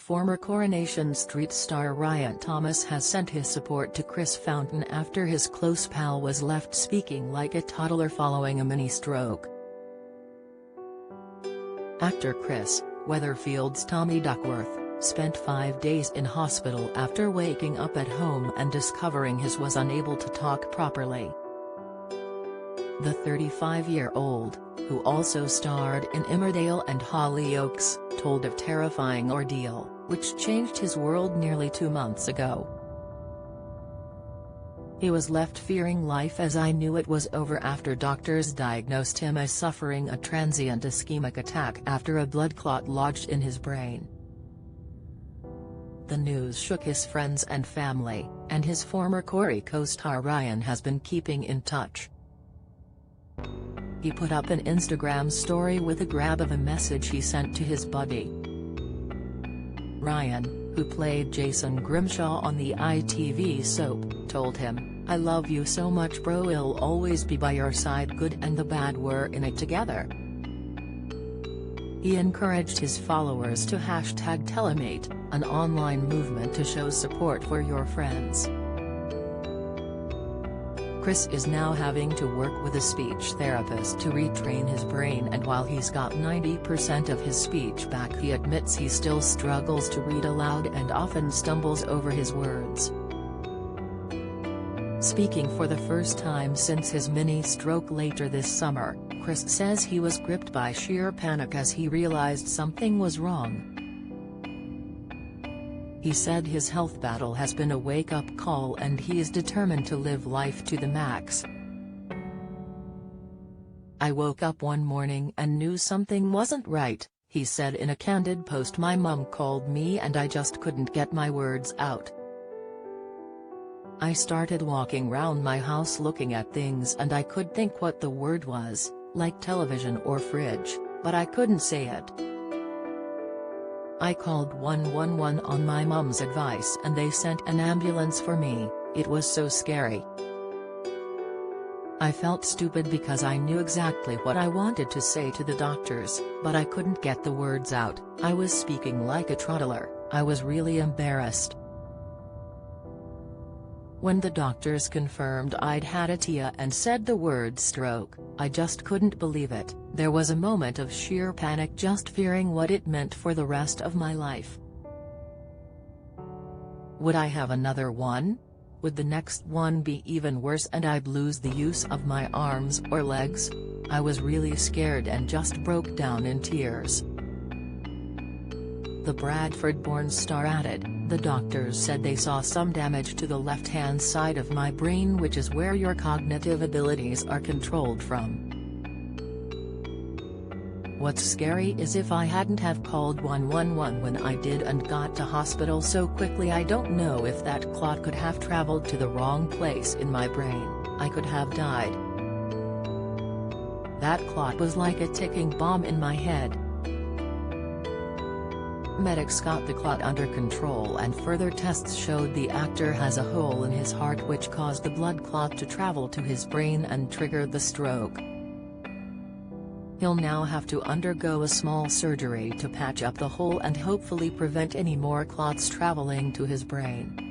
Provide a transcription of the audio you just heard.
Former Coronation Street star Ryan Thomas has sent his support to Chris Fountain after his close pal was left speaking like a toddler following a mini-stroke. Actor Chris, Weatherfield's Tommy Duckworth, spent 5 days in hospital after waking up at home and discovering he was unable to talk properly. The 35-year-old, who also starred in Emmerdale and Hollyoaks, told of a terrifying ordeal, which changed his world nearly 2 months ago. He was left fearing life as I knew it was over after doctors diagnosed him as suffering a transient ischemic attack after a blood clot lodged in his brain. The news shook his friends and family, and his former Corrie co-star Ryan has been keeping in touch. He put up an Instagram story with a grab of a message he sent to his buddy. Ryan, who played Jason Grimshaw on the ITV soap, told him, "I love you so much bro, I'll always be by your side, good and the bad we're in it together." He encouraged his followers to #Telemate, an online movement to show support for your friends. Chris is now having to work with a speech therapist to retrain his brain, and while he's got 90% of his speech back, he admits he still struggles to read aloud and often stumbles over his words. Speaking for the first time since his mini-stroke later this summer, Chris says he was gripped by sheer panic as he realized something was wrong. He said his health battle has been a wake-up call and he is determined to live life to the max. "I woke up one morning and knew something wasn't right," he said in a candid post. "My mum called me and I just couldn't get my words out. I started walking round my house looking at things and I could think what the word was, like television or fridge, but I couldn't say it. I called 111 on my mum's advice and they sent an ambulance for me. It was so scary. I felt stupid because I knew exactly what I wanted to say to the doctors, but I couldn't get the words out. I was speaking like a toddler. I was really embarrassed. When the doctors confirmed I'd had a TIA and said the word stroke, I just couldn't believe it. There was a moment of sheer panic, just fearing what it meant for the rest of my life. Would I have another one? Would the next one be even worse and I'd lose the use of my arms or legs? I was really scared and just broke down in tears." The Bradford-born star added, "The doctors said they saw some damage to the left-hand side of my brain, which is where your cognitive abilities are controlled from. What's scary is if I hadn't have called 111 when I did and got to hospital so quickly, I don't know if that clot could have traveled to the wrong place in my brain. I could have died. That clot was like a ticking bomb in my head." Medics got the clot under control and further tests showed the actor has a hole in his heart which caused the blood clot to travel to his brain and triggered the stroke. He'll now have to undergo a small surgery to patch up the hole and hopefully prevent any more clots traveling to his brain.